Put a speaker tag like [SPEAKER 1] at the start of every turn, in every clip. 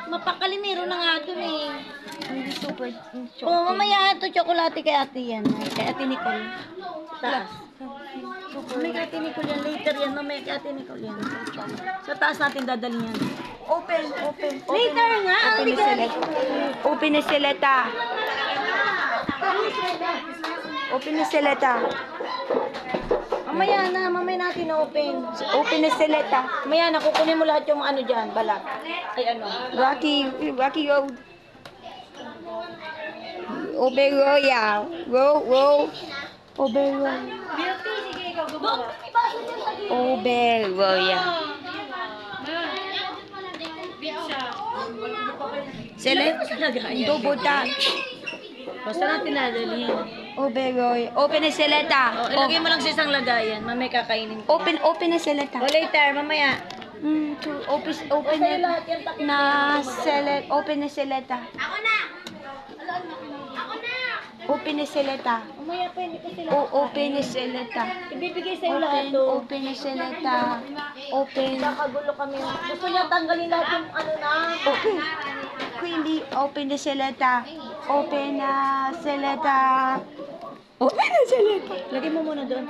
[SPEAKER 1] Mapakalimero na nga dun eh.
[SPEAKER 2] Hindi super chocolate.
[SPEAKER 1] Oo, mamaya ito, tsokolate kay ate yan. Kay ate Nicole. Taas. May kay ate Nicole yan. Later yan, mamaya kay ate Nicole yan. Sa taas natin dadalhin yan.
[SPEAKER 2] Open.
[SPEAKER 1] Later nga,
[SPEAKER 2] Open
[SPEAKER 1] hindi
[SPEAKER 2] na
[SPEAKER 1] ka.
[SPEAKER 2] sila. Open na sila ta. Open na sila ta.
[SPEAKER 1] Mamaya na, mamaya natin open.
[SPEAKER 2] Open na sila ta.
[SPEAKER 1] Mamaya na, kukunin mo lahat yung ano dyan, balat. Ay ano.
[SPEAKER 2] Rocky Road. Open Royal. Row. Open Royal.
[SPEAKER 1] Doon, may baso dyan sa gilid.
[SPEAKER 2] Open Royal. Sila. Double touch.
[SPEAKER 1] Basta natin nadalhin.
[SPEAKER 2] Open Royal. Open na sila ta.
[SPEAKER 1] O, ilagay mo lang sa isang lagayan. Mamaya kakainin ko.
[SPEAKER 2] Open na sila ta.
[SPEAKER 1] O, later, mamaya.
[SPEAKER 2] Open na sila. Open na sila ta. Open na sila ta.
[SPEAKER 1] Mamaya pa, hindi ko sila.
[SPEAKER 2] Open na sila ta.
[SPEAKER 1] Ibibigay sa'yo lahat to.
[SPEAKER 2] Open na sila ta. Open.
[SPEAKER 1] Kakagulo kami. Gusto niya tanggalin lahat yung ano na.
[SPEAKER 2] Hindi. Open na sila ta. Open na sila ta. Open na sila ta.
[SPEAKER 1] Lagay mo muna doon.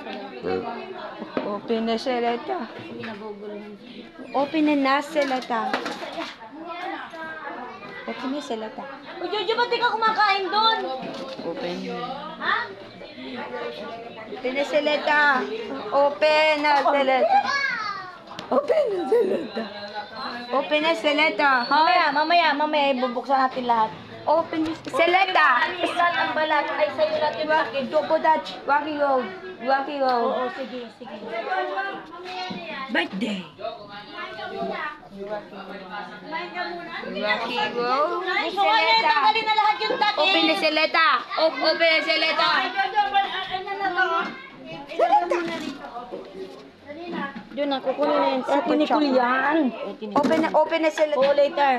[SPEAKER 2] Open na sila ta.
[SPEAKER 1] Pinaguguluhan.
[SPEAKER 2] Open na sila ta. Open na sila ta.
[SPEAKER 1] O, Jojo, ba't di ka kumakain doon?
[SPEAKER 2] Open.
[SPEAKER 1] Ha?
[SPEAKER 2] Open na sila ta. Open na sila ta. Open na sila ta. Open na sila ta.
[SPEAKER 1] Mamaya, ibubuksan natin lahat.
[SPEAKER 2] Open na sila ta.
[SPEAKER 1] Alis lahat ang balat. Ay, sa'yo lahat yung sakit.
[SPEAKER 2] Double touch. Rocky Road.
[SPEAKER 1] Oo, sige.
[SPEAKER 2] Birthday. Rocky Road.
[SPEAKER 1] Gusto ko niya tanggalin na lahat yung takip.
[SPEAKER 2] Open na sila ta. Open na sila ta.
[SPEAKER 1] Doon na, kukunin na yan. Ate Nicole yan.
[SPEAKER 2] Open na sila ta.
[SPEAKER 1] Oo, later.